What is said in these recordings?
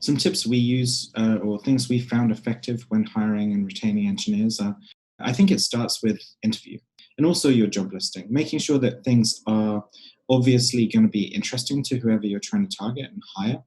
Some tips we use or things we found effective when hiring and retaining engineers are, I think it starts with interview and also your job listing, making sure that things are obviously going to be interesting to whoever you're trying to target and hire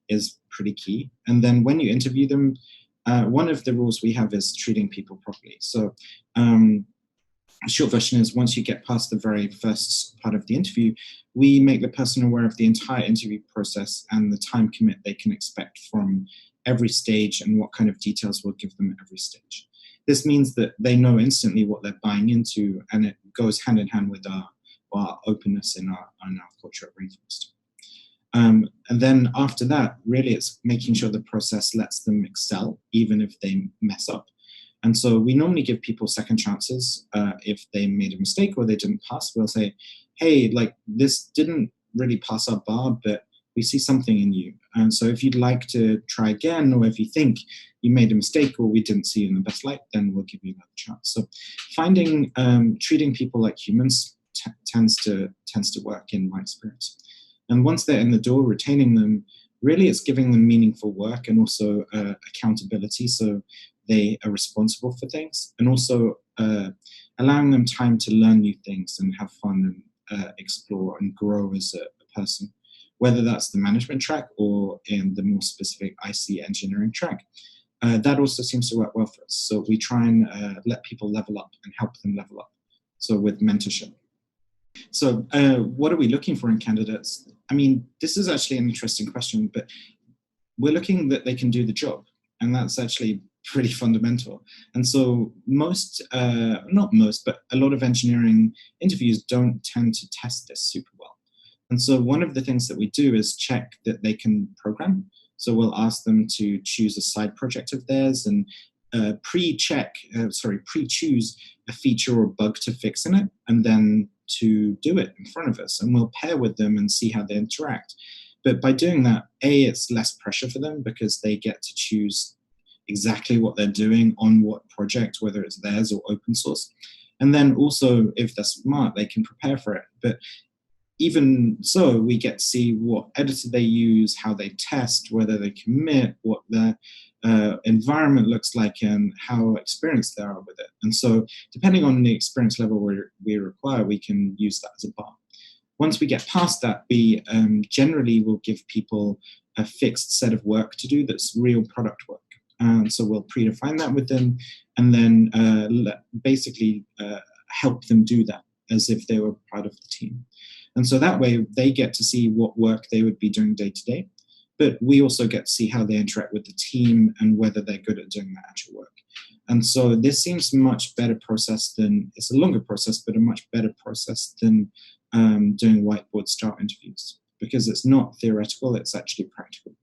is pretty key. And then when you interview them, one of the rules we have is treating people properly. So a short version is once you get past the very first part of the interview, we make the person aware of the entire interview process and the time commit they can expect from every stage and what kind of details we'll give them at every stage. This means that they know instantly what they're buying into, and it goes hand in hand with our openness in our culture at Rainforest. And then after that, really it's making sure the process lets them excel, even if they mess up. And so we normally give people second chances. If they made a mistake or they didn't pass, we'll say, hey, like this didn't really pass our bar, but we see something in you. And so if you'd like to try again, or if you think you made a mistake or we didn't see you in the best light, then we'll give you another chance. So treating people like humans tends to work in my experience. And once they're in the door, retaining them, really it's giving them meaningful work and also accountability. So they are responsible for things, and also allowing them time to learn new things and have fun and explore and grow as a person, whether that's the management track or in the more specific IC engineering track. That also seems to work well for us. So we try and let people level up and help them level up. So with mentorship. So what are we looking for in candidates? I mean, this is actually an interesting question, but we're looking that they can do the job. And that's actually pretty fundamental. And so not most, but a lot of engineering interviews don't tend to test this super well. And so one of the things that we do is check that they can program. So we'll ask them to choose a side project of theirs and pre-choose a feature or bug to fix in it, and then to do it in front of us. And we'll pair with them and see how they interact. But by doing that, it's less pressure for them because they get to choose exactly what they're doing on what project, whether it's theirs or open source. And then also, if they're smart, they can prepare for it. But even so, we get to see what editor they use, how they test, whether they commit, what their environment looks like, and how experienced they are with it. And so depending on the experience level we require, we can use that as a bar. Once we get past that, we generally will give people a fixed set of work to do that's real product work. So we'll predefine that with them, and then basically help them do that as if they were part of the team. And so that way they get to see what work they would be doing day to day, but we also get to see how they interact with the team and whether they're good at doing that actual work. And so this seems a much better process than, it's a longer process, but a much better process than doing whiteboard start interviews, because it's not theoretical, it's actually practical.